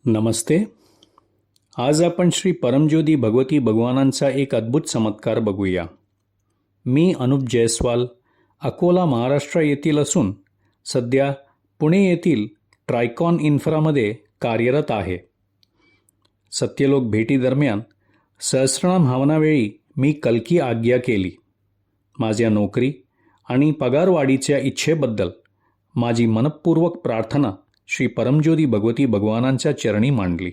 नमस्ते. आज आपण श्री परमज्योती भगवती भगवानांचा एक अद्भुत चमत्कार बघूया. मी अनुप जयस्वाल अकोला महाराष्ट्र येथील असून सध्या पुणे येथील ट्रायकॉन इन्फ्रामध्ये कार्यरत आहे. सत्यलोक भेटीदरम्यान सहस्रनाम हवनावेळी मी कल्की आज्ञा केली. माझ्या नोकरी आणि पगारवाढीच्या इच्छेबद्दल माझी मनपूर्वक प्रार्थना श्री परमज्योती भगवती भगवानांच्या चरणी मांडली.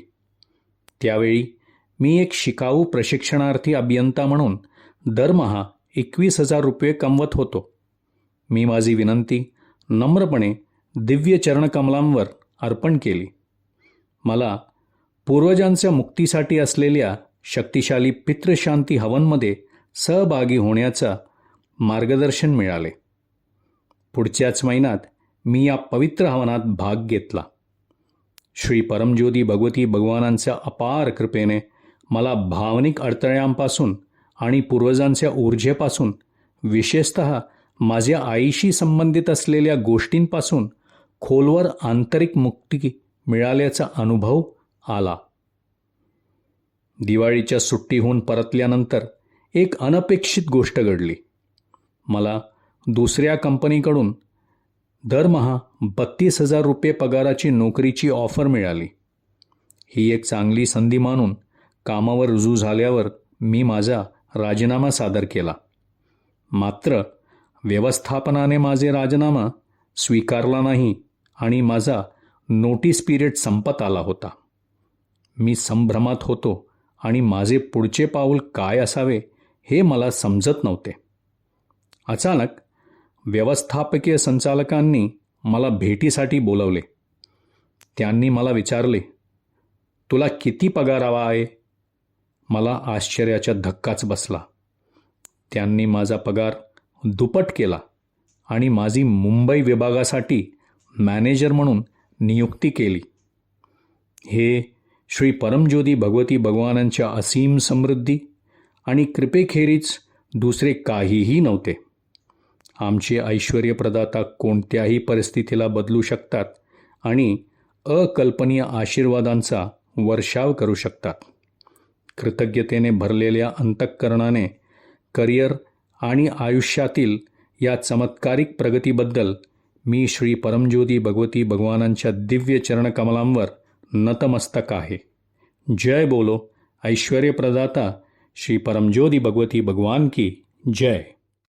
त्यावेळी मी एक शिकाऊ प्रशिक्षणार्थी अभियंता म्हणून दरमहा 21,000 रुपये कमवत होतो. मी माझी विनंती नम्रपणे दिव्य चरणकमलांवर अर्पण केली. मला पूर्वजांच्या मुक्तीसाठी असलेल्या शक्तिशाली पितृशांती हवनमध्ये सहभागी होण्याचा मार्गदर्शन मिळाले. पुढच्याच महिन्यात मी या पवित्र हवनात भाग घेतला. श्री परमज्योती भगवती भगवानांच्या अपार कृपेने मला भावनिक अडथळ्यांपासून आणि पूर्वजांच्या ऊर्जेपासून, विशेषतः माझ्या आईशी संबंधित असलेल्या गोष्टींपासून खोलवर आंतरिक मुक्ती मिळाल्याचा अनुभव आला. दिवाळीच्या सुट्टीहून परतल्यानंतर एक अनपेक्षित गोष्ट घडली. मला दुसऱ्या कंपनीकडून दरमहा 32,000 रुपये पगाराची नोकरीची ऑफर मिळाली. ही एक चांगली संधी मानून कामावर रुजू झाल्यावर मी माझा राजीनामा सादर केला. मात्र व्यवस्थापनाने माझे राजीनामा स्वीकारला नाही आणि माझा नोटीस पिरियड संपत आला होता. मी संभ्रमात होतो आणि माझे पुढचे पाऊल काय असावे हे मला समजत नव्हते. अचानक व्यवस्थापकीय संचालकांनी मला भेटीसाठी बोलवले. त्यांनी मला विचारले, तुला किती पगार हवा आहे? मला आश्चर्याचा धक्काच बसला. त्यांनी माझा पगार दुप्पट केला आणि माझी मुंबई विभागासाठी मॅनेजर म्हणून नियुक्ती केली. हे श्री परमज्योती भगवती भगवानांच्या असीम समृद्धी आणि कृपेखेरीज दुसरे काहीही नव्हते. आमचे ऐश्वर्यप्रदाता कोणत्याही परिस्थितीला बदलू शकतात आणि अकल्पनीय आशीर्वादांचा वर्षाव करू शकतात. कृतज्ञतेने भरलेल्या अंतःकरणाने करिअर आणि आयुष्यातील या चमत्कारिक प्रगतीबद्दल मी श्री परमज्योती भगवती भगवानांच्या दिव्य चरणकमलांवर नतमस्तक आहे. जय बोलो ऐश्वर्यप्रदाता श्री परमज्योती भगवती भगवान की जय.